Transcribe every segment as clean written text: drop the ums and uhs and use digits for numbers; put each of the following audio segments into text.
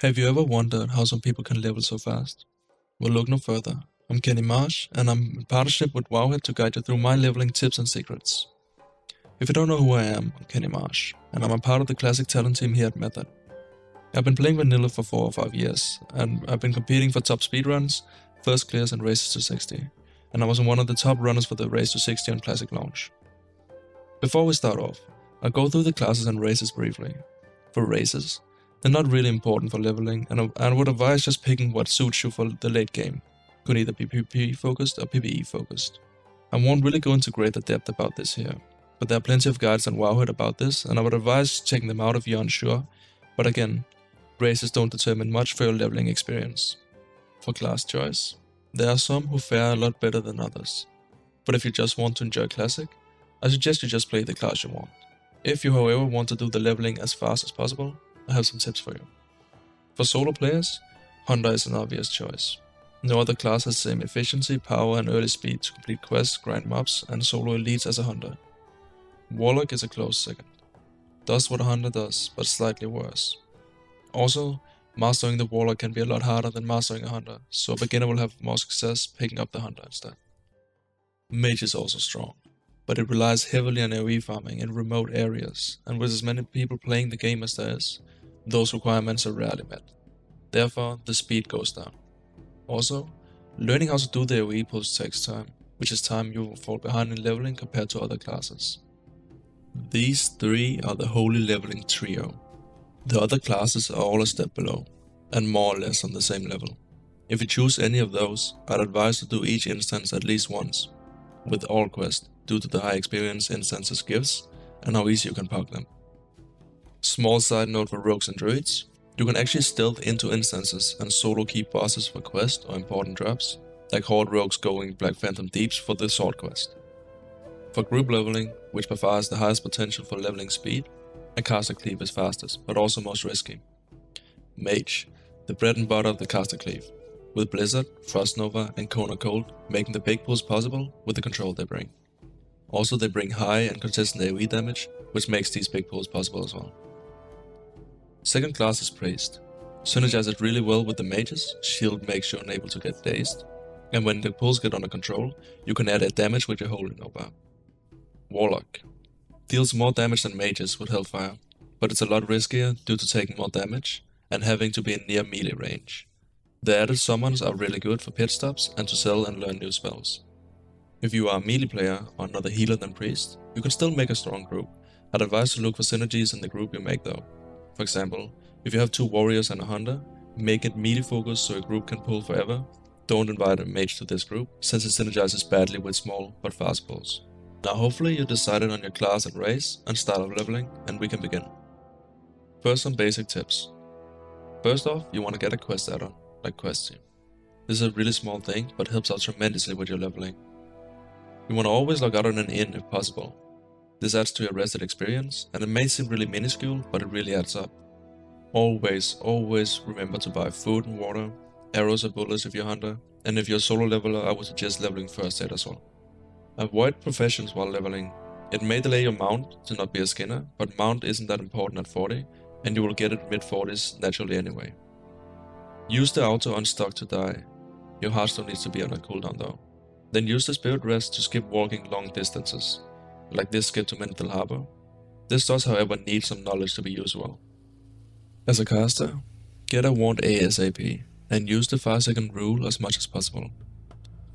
Have you ever wondered how some people can level so fast? Well, look no further. I'm Kenny Marsh, and I'm in partnership with Wowhead to guide you through my leveling tips and secrets. If you don't know who I am, I'm Kenny Marsh, and I'm a part of the classic talent team here at Method. I've been playing vanilla for 4 or 5 years, and I've been competing for top speedruns, first clears and races to 60, and I was one of the top runners for the race to 60 on Classic launch. Before we start off, I'll go through the classes and races briefly. For races, they're not really important for leveling, and I would advise just picking what suits you for the late game. Could either be PvP focused or PvE focused. I won't really go into greater depth about this here, but there are plenty of guides on Wowhead about this, and I would advise checking them out if you're unsure. But again, races don't determine much for your leveling experience. For class choice, there are some who fare a lot better than others. But if you just want to enjoy Classic, I suggest you just play the class you want. If you however want to do the leveling as fast as possible, I have some tips for you. For solo players, Hunter is an obvious choice. No other class has the same efficiency, power and early speed to complete quests, grind mobs and solo elites as a Hunter. Warlock is a close second. Does what a Hunter does, but slightly worse. Also, mastering the Warlock can be a lot harder than mastering a Hunter, so a beginner will have more success picking up the Hunter instead. Mage is also strong, but it relies heavily on AoE farming in remote areas, and with as many people playing the game as there is, those requirements are rarely met. Therefore, the speed goes down. Also, learning how to do the AoE pulls takes time, which is time you will fall behind in leveling compared to other classes. These 3 are the holy leveling trio. The other classes are all a step below, and more or less on the same level. If you choose any of those, I'd advise to do each instance at least once, with all quests, due to the high experience instances gives, and how easy you can park them. Small side note for rogues and druids, you can actually stealth into instances and solo keep bosses for quests or important drops, like Horde rogues going Black Phantom Deeps for the sword quest. For group leveling, which by far has the highest potential for leveling speed, a caster cleave is fastest, but also most risky. Mage, the bread and butter of the caster cleave, with Blizzard, Frost Nova and Kona Cold making the big pulls possible with the control they bring. Also they bring high and consistent AoE damage, which makes these big pulls possible as well. Second class is Priest. Synergizes really well with the mages, shield makes you unable to get dazed, and when the pulls get under control, you can add damage with your holy Nova. Warlock. Deals more damage than mages with Hellfire, but it's a lot riskier due to taking more damage and having to be in near melee range. The added summons are really good for pit stops and to sell and learn new spells. If you are a melee player or another healer than Priest, you can still make a strong group. I'd advise to look for synergies in the group you make though. For example, if you have 2 warriors and a Hunter, make it melee focused so a group can pull forever. Don't invite a mage to this group, since it synergizes badly with small but fast pulls. Now hopefully you decided on your class and race and start off leveling, and we can begin. First, some basic tips. First off, you want to get a quest add-on, like Quest Team. This is a really small thing, but helps out tremendously with your leveling. You want to always log out on an inn if possible. This adds to your rested experience, and it may seem really minuscule, but it really adds up. Always remember to buy food and water, arrows or bullets if you're Hunter, and if you're a solo leveler, I would suggest leveling first aid as well. Avoid professions while leveling. It may delay your mount to not be a skinner, but mount isn't that important at 40, and you will get it mid-40s naturally anyway. Use the auto on stock to die. Your heartstone needs to be on a cooldown though. Then use the spirit rest to skip walking long distances, like this skip to Mental Harbor. This does however need some knowledge to be used well. As a caster, get a wand ASAP, and use the 5-second rule as much as possible.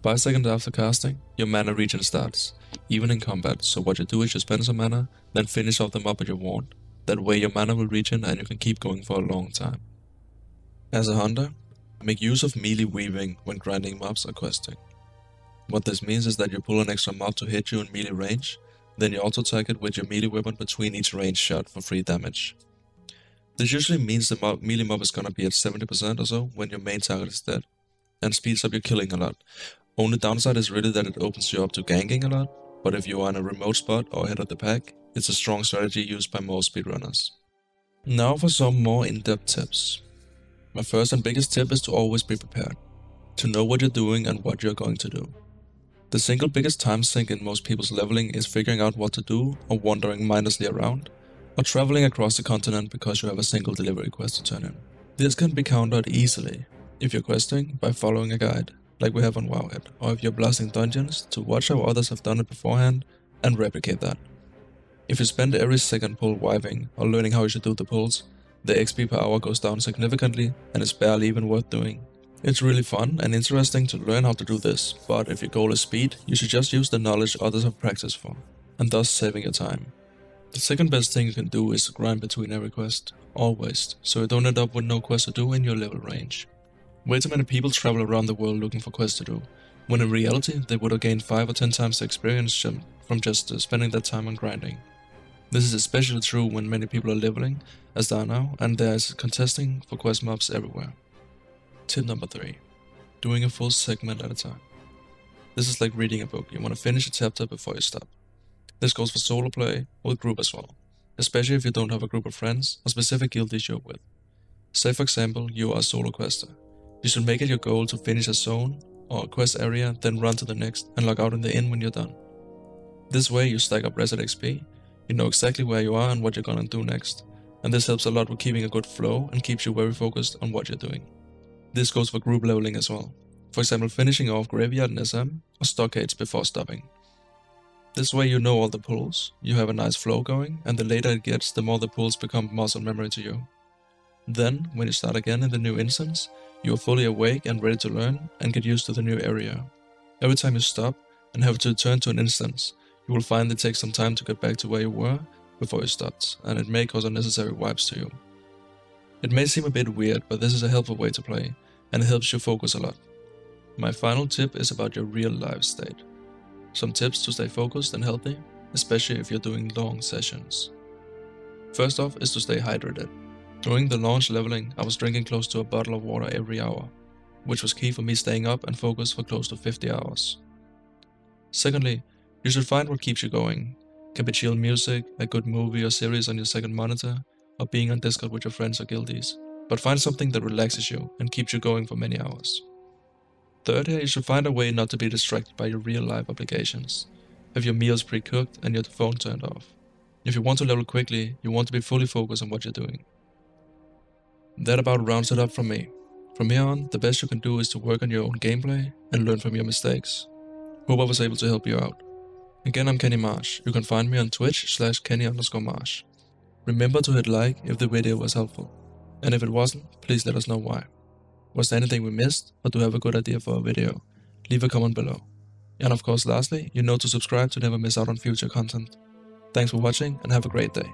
5 seconds after casting, your mana regen starts, even in combat, so what you do is you spend some mana, then finish off them up with your wand. That way your mana will regen and you can keep going for a long time. As a Hunter, make use of melee weaving when grinding mobs or questing. What this means is that you pull an extra mob to hit you in melee range, then you auto target with your melee weapon between each range shot for free damage. This usually means the melee mob is gonna be at 70% or so when your main target is dead, and speeds up your killing a lot. Only downside is really that it opens you up to ganking a lot, but if you are in a remote spot or ahead of the pack, it's a strong strategy used by most speedrunners. Now for some more in-depth tips. My first and biggest tip is to always be prepared, to know what you're doing and what you're going to do. The single biggest time sink in most people's leveling is figuring out what to do or wandering mindlessly around, or traveling across the continent because you have a single delivery quest to turn in. This can be countered easily if you're questing by following a guide, like we have on Wowhead, or if you're blasting dungeons to watch how others have done it beforehand and replicate that. If you spend every second pull wiving or learning how you should do the pulls, the XP per hour goes down significantly and it's barely even worth doing. It's really fun and interesting to learn how to do this, but if your goal is speed, you should just use the knowledge others have practiced for, and thus saving your time. The second best thing you can do is to grind between every quest, always, so you don't end up with no quest to do in your level range. Way too many people travel around the world looking for quests to do, when in reality they would have gained 5 or 10 times the experience from just spending their time on grinding. This is especially true when many people are leveling, as there are now, and there is contesting for quest mobs everywhere. Tip number 3. Doing a full segment at a time. This is like reading a book, you want to finish a chapter before you stop. This goes for solo play or group as well, especially if you don't have a group of friends or specific guildies you're with. Say for example, you are a solo quester. You should make it your goal to finish a zone or a quest area, then run to the next and log out in the inn when you're done. This way you stack up reset XP, you know exactly where you are and what you're gonna do next, and this helps a lot with keeping a good flow and keeps you very focused on what you're doing. This goes for group leveling as well, for example finishing off Graveyard and SM or Stockades before stopping. This way you know all the pulls, you have a nice flow going, and the later it gets, the more the pulls become muscle memory to you. Then, when you start again in the new instance, you are fully awake and ready to learn and get used to the new area. Every time you stop and have to return to an instance, you will find it takes some time to get back to where you were before you stopped, and it may cause unnecessary wipes to you. It may seem a bit weird, but this is a helpful way to play, and it helps you focus a lot. My final tip is about your real life state. Some tips to stay focused and healthy, especially if you're doing long sessions. First off is to stay hydrated. During the launch leveling, I was drinking close to a bottle of water every hour, which was key for me staying up and focused for close to 50 hours. Secondly, you should find what keeps you going. It can be chill music, a good movie or series on your second monitor, or being on Discord with your friends or guildies. But find something that relaxes you and keeps you going for many hours. Thirdly, you should find a way not to be distracted by your real-life obligations. Have your meals pre-cooked and your phone turned off. If you want to level quickly, you want to be fully focused on what you're doing. That about rounds it up from me. From here on, the best you can do is to work on your own gameplay and learn from your mistakes. Hope I was able to help you out. Again, I'm Kenny Marsh. You can find me on Twitch/Kenny_Marsh. Remember to hit like if the video was helpful. And if it wasn't, please let us know why. Was there anything we missed, or do you have a good idea for a video? Leave a comment below. And of course lastly, you know to subscribe to never miss out on future content. Thanks for watching and have a great day.